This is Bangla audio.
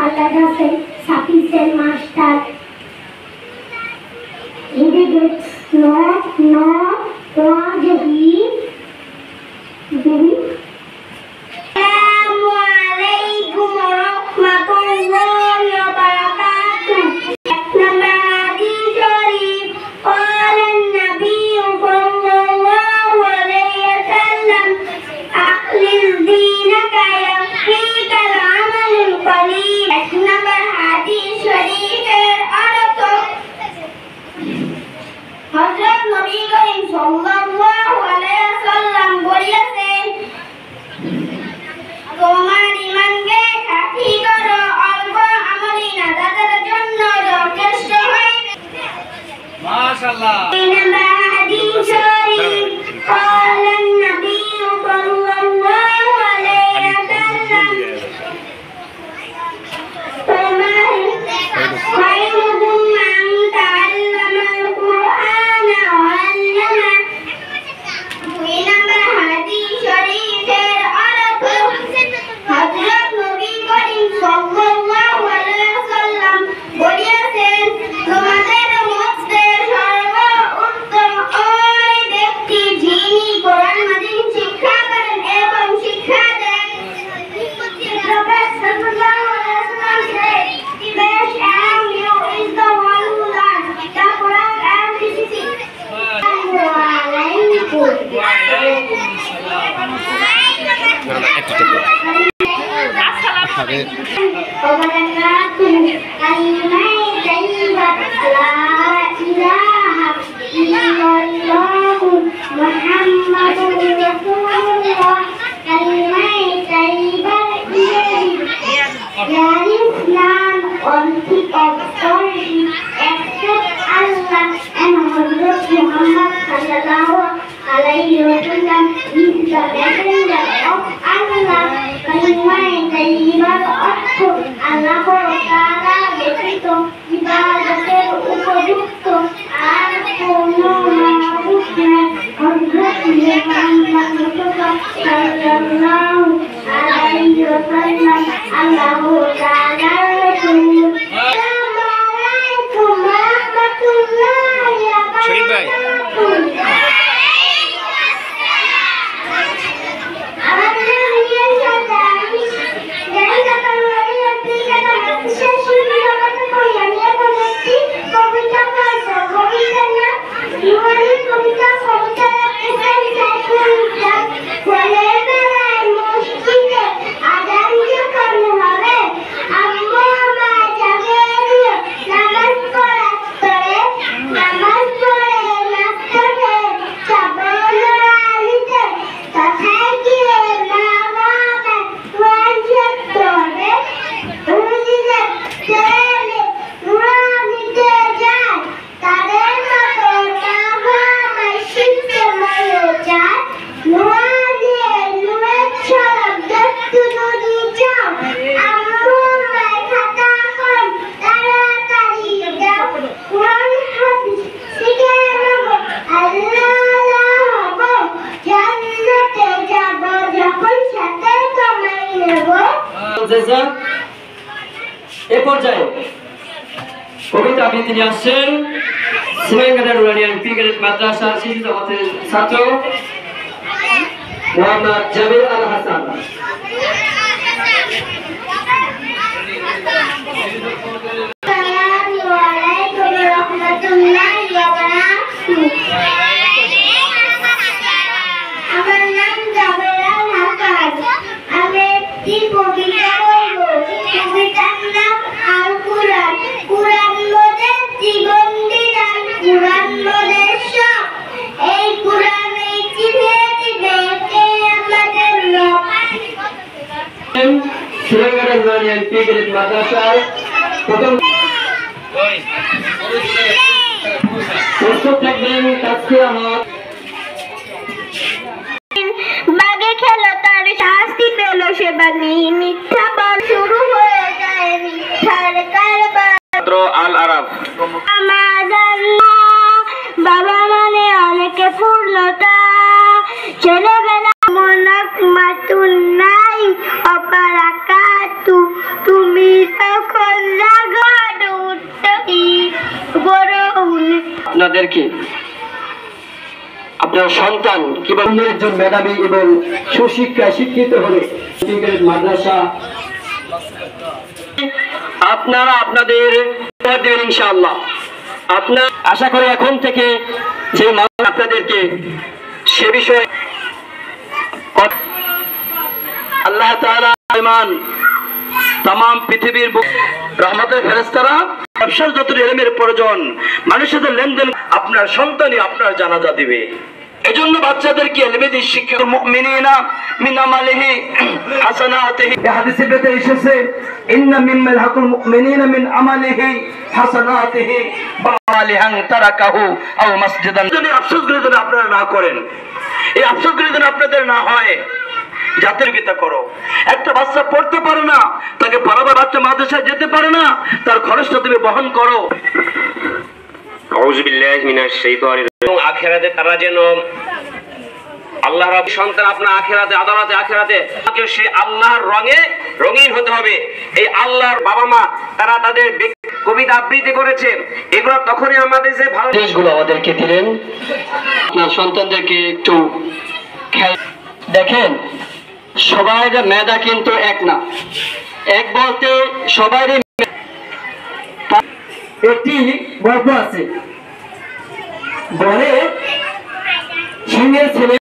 আল্লাহ কাছে সাফিসের মাস্টার এদিকে রাজহি আসসালামু আলাইকুম ওয়া রাহমাতুল্লাহি ওয়া বারাকাতুহু হযরত নবী করিম সাল্লাল্লাহু আলাইহি ওয়াসাল্লাম বলেছেন তোমার ঈমানকে সাক্ষী করো অল্প আমলই নাজাতের জন্য যথেষ্ট হয় মাশাআল্লাহ হাদিস শরীফ قال النبي صلى الله عليه وسلم خيركم من تعلم القرآن وعلمه দুই নম্বর হাদিস শরীফের অর্থ হযরত নবী করিম সাল্লাল্লাহু আলাইহি ওয়াসাল্লাম বলেছেন তোমাদের মধ্যে সর্বোত্তম ওই ব্যক্তি যিনি কোরআন মাজিদ শিক্ষা করেন এবং শিক্ষা দেন Prophet sallallahu alaihi wasallam said the best among you is the one who learns the Quran and teaches it. There is none worthy of worship except Allah and Hazrat Muhammad sallallahu alayhi wa sallam is the messenger of Allah. Kalimah tayyibar অর্থ আল্লাহ তাআলা ব্যতীত ইবাদতের উপযুক্ত আর কোনো মাবুদ নেই। হযরত মুহাম্মদ মুস্তাফা সাল্লাল্লাহু আলাইহি ওয়া সাল্লাম আল্লাহ তাআলার রাসূল। আসসালামু আলাইকুম ওয়া রাহমাতুল্লাহি ওয়া বারাকাতুহু। এ পর্যায়ে কবিতা আবৃত্তি নিয়ে আসছেন সিমাইগাদা নুরানিয়া পি গ্রেড মাদ্রাসা শিশু জগতের ছাত্র মোহাম্মদ জাবির আল হাসান। আমার নাম জাবির আল হাসান। আমি একটি কবিতা বলব। কবিতার নাম আল কুরআন। কুরআন মোদের জীবন বিধান, কুরআন মোদের সব। এই কুরআনে চিনে দিবে কে আমাদের রব। সিমাইগাদা নুরানিয়া পি গ্রেড মাদ্রাসার প্রথম প্রস্তুত থাকবেন তাসকিয়া হক। বাগে খেলো তার শাস্তি পেল সে বাগি, মিথ্যা বল শুরু হয়ে যায় মিথ্যার কারবার। আল আরাফ আমাদের বাবা মানে অনেকে পূর্ণতা, ছেলেবেলা মনক মাতুন নাই অপারাকাতু, তুমি তো আপনাদেরকে আপনার সন্তান কিভাবে একজন মেধাবী এবং সুশিক্ষায় শিক্ষিত হবে মাদ্রাসা আপনারা আপনাদের দেবেন ইনশাআল্লাহ। আপনার আশা করি এখন থেকে যে আপনাদেরকে সে বিষয়ে আল্লাহ তাআলা ইমান তাম পৃথিবীর রহমতের ফেরেশতারা ব্যবসার যত ইলমের প্রয়োজন মানুষের লেনদেন আপনার সন্তানই আপনার জানাজা দিবে। এজন্য বাচ্চাদেরকে ইলমি শিক্ষা মুমিনিনা মিন আমালিহি হাসানাতিহি হাদিসে বেতে এসেছে ইন্না মিম্মাল হাকুল মুমিনিনা মিন আমালিহি হাসানাতিহি বালিহান তারাকাহু আও মসজিদান। যদি আফসোসগুলো যদি আপনারা না করেন, এই আফসোসগুলো যদি আপনাদের না হয়, জাতির গীতা করো। একটা বাচ্চা পড়তে পারে না, তাকে পড়াবার বাচ্চা মাদ্রাসায় যেতে পারে না, তার খরচটা তুমি বহন করো। আউযু বিল্লাহি মিনাশ শাইতানির রাজিম। আখিরাতে তারা যেন আল্লাহর সন্তান আপনার আখিরাতে আদালতে আখিরাতে সে আল্লাহর রঙে রঙিন হতে হবে। এই আল্লাহর বাবা মা তারা তাদের কবিতা আবৃত্তি করেছে, এগুলো তখনই আমাদের যে ভালো দেশগুলো আমাদেরকে দিলেন। আপনার সন্তানদেরকে একটু দেখেন, সবাই মেধা কিন্তু এক না। এক বলতে সবাই একটি গল্প আছে, বনে সিংহের ছেলে